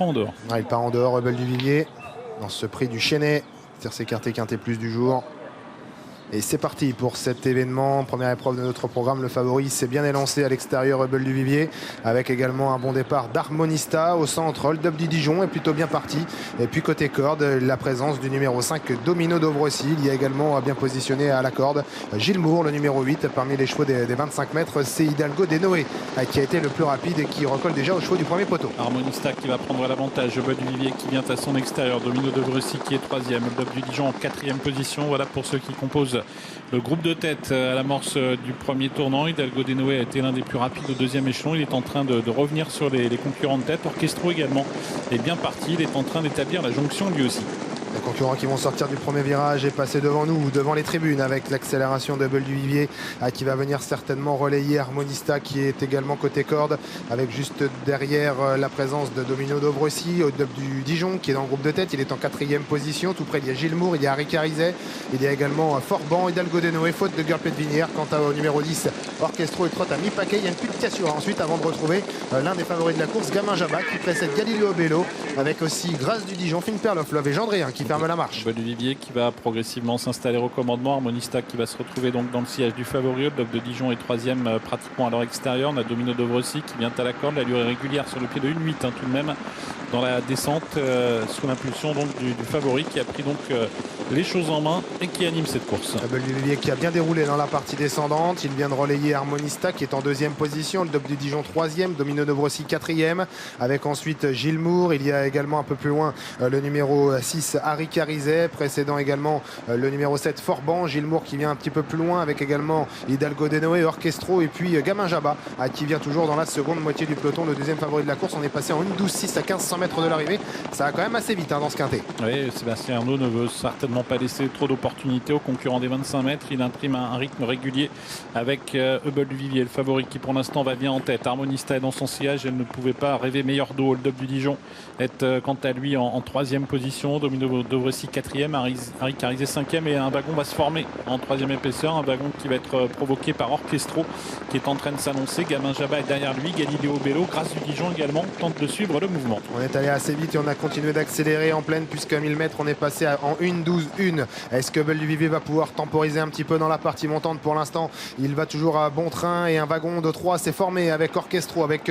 En dehors. Ouais, il part en dehors, Rebelle du Vivier, dans ce prix du Chesnay. Tiercé quinté, quinté plus du jour. Et c'est parti pour cet événement. Première épreuve de notre programme. Le favori s'est bien élancé à l'extérieur, Rebelle du Vivier, avec également un bon départ d'Harmonista. Au centre, Hold Up du Dijon est plutôt bien parti. Et puis côté corde, la présence du numéro 5, Domino Dobrossi. Il y a également bien positionné à la corde Gilles Moore, le numéro 8. Parmi les chevaux des 25 mètres, c'est Hidalgo de Noé qui a été le plus rapide et qui recolle déjà au chevaux du premier poteau. Harmonista qui va prendre l'avantage. Rebelle du Vivier qui vient à son extérieur. Domino Dobrossi qui est troisième. Hold Up du Dijon en quatrième position. Voilà pour ceux qui composent le groupe de tête à l'amorce du premier tournant. Hidalgo de Noé a été l'un des plus rapides au deuxième échelon. Il est en train de revenir sur les concurrents de tête. Orchestro également est bien parti. Il est en train d'établir la jonction lui aussi. Les concurrents qui vont sortir du premier virage et passer devant nous, devant les tribunes, avec l'accélération de Rebelle du Vivier qui va venir certainement relayer Harmonista qui est également côté corde, avec juste derrière la présence de Domino Dobrossi, Hold Up du Dijon qui est dans le groupe de tête. Il est en quatrième position. Tout près, il y a Gilles Moore, il y a Harry Carizet, il y a également Forban, Hidalgo de Noé, faute de Girl Vinière. Quant au numéro 10, Orchestro et trotte à mi-paquet. Il y a une petite cassure ensuite avant de retrouver l'un des favoris de la course, Gamin Jabba, qui précède Galileo Bello, avec aussi Grâce du Dijon, Finper of Love et Gendréen qui ferme la marche. Rebelle du Vivier qui va progressivement s'installer au commandement. Harmonista qui va se retrouver donc dans le sillage du favori. Hold Up de Dijon est troisième pratiquement à leur extérieur. On a Domino Dobrossi qui vient à la corde. L'allure est régulière sur le pied de 1,8 tout de même dans la descente sous l'impulsion donc du favori qui a pris donc les choses en main et qui anime cette course. Rebelle du Vivier qui a bien déroulé dans la partie descendante. Il vient de relayer Harmonista qui est en deuxième position. Hold Up du Dijon troisième. Domino Dobrossi quatrième. Avec ensuite Gilles Moore. Il y a également un peu plus loin le numéro 6 Harry Carizet. Précédant également le numéro 7 Forban. Gilles Moore qui vient un petit peu plus loin avec également Hidalgo de Noé, Orchestro et puis Gamin Jabba qui vient toujours dans la seconde moitié du peloton. Le deuxième favori de la course. On est passé en 1,12,6 à 1500 mètres de l'arrivée. Ça va quand même assez vite dans ce quintet. Oui, Sébastien Arnaud ne veut certainement pas laisser trop d'opportunités aux concurrents des 25 mètres. Il imprime un rythme régulier avec Rebelle du Vivier, le favori qui pour l'instant va bien en tête. Harmonista est dans son sillage. Elle ne pouvait pas rêver meilleur dos. Hold Up du Dijon est quant à lui en troisième position. Domino Dobrossi quatrième. Harry Carizet cinquième. Et un wagon va se former en troisième épaisseur. Un wagon qui va être provoqué par Orchestro qui est en train de s'annoncer. Gamin Jabba est derrière lui. Galileo Bello, Grâce du Dijon également, tente de suivre le mouvement. On est allé assez vite et on a continué d'accélérer en pleine puisqu'à 1000 mètres on est passé en 1,12,1. Est-ce que Rebelle du Vivier va pouvoir temporiser un petit peu dans la partie montante? Pour l'instant il va toujours à bon train et un wagon de 3 s'est formé avec Orchestro, avec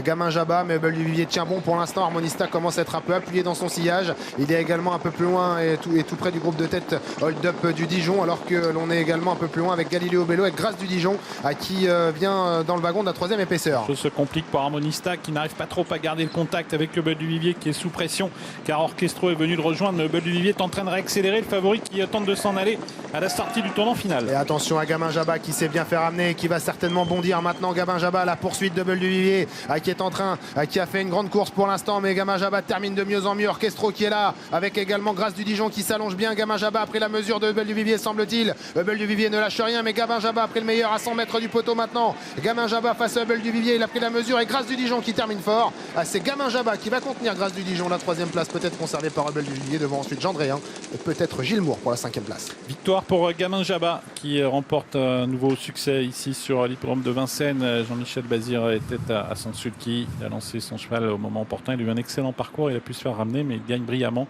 Gamin Jabba, mais Rebelle du Vivier tient bon pour l'instant. Harmonista commence à être un peu appuyé dans son sillage. Il est également un peu plus loin et tout près du groupe de tête Hold Up du Dijon, alors que l'on est également un peu plus loin avec Galileo Bello, avec Grâce du Dijon qui vient dans le wagon de la troisième épaisseur. Ça se complique pour Harmonista qui n'arrive pas trop à garder le contact avec Rebelle du Vivier qui est sous pression car Orchestro est venu de rejoindre. Rebelle du Vivier est en train de réaccélérer. Le favori qui tente de s'en aller à la sortie du tournant final. Et attention à Gamin Jabba qui s'est bien fait ramener et qui va certainement bondir maintenant. Gamin Jabba à la poursuite de Rebelle du Vivier qui est en train, qui a fait une grande course pour l'instant, mais Gamin Jabba termine de mieux en mieux. Orchestro qui est là avec également Grâce du Dijon qui s'allonge bien. Gamin Jabba a pris la mesure de Rebelle du Vivier semble-t-il. Rebelle du Vivier ne lâche rien, mais Gamin Jabba a pris le meilleur à 100 mètres du poteau maintenant. Gamin Jabba face à Rebelle du Vivier, il a pris la mesure et Grâce du Dijon qui termine fort. C'est Gamin Jabba qui va contenir Grâce du Dijon. La troisième place peut-être conservée par Rebelle du Vivier, devant ensuite Gendréen et peut-être Gilles Moore pour la cinquième place. Victoire pour Gamin Jabba qui remporte un nouveau succès ici sur l'hippodrome de Vincennes. Jean-Michel Bazir était à son sulky. Il a lancé son cheval au moment opportun. Il a eu un excellent parcours. Il a pu se faire ramener, mais il gagne brillamment.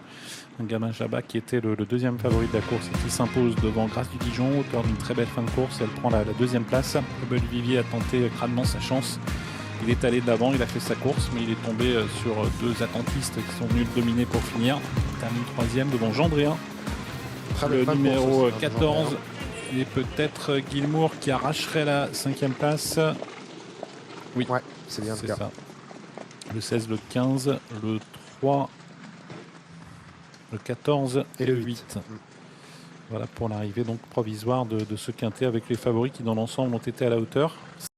Gamin Jabba qui était le deuxième favori de la course et qui s'impose devant Grâce du Dijon, auteur d'une très belle fin de course. Elle prend la deuxième place. Rebelle du Vivier a tenté crânement sa chance. Il est allé d'avant, il a fait sa course, mais il est tombé sur deux attentistes qui sont venus le dominer pour finir. Il termine troisième devant Gendréen, le numéro 14. Et peut-être Gilles Moore qui arracherait la cinquième place. Oui, ouais, c'est bien ça. Le 16, le 15, le 3, le 14 et le 8. Voilà pour l'arrivée donc provisoire de ce quintet avec les favoris qui dans l'ensemble ont été à la hauteur.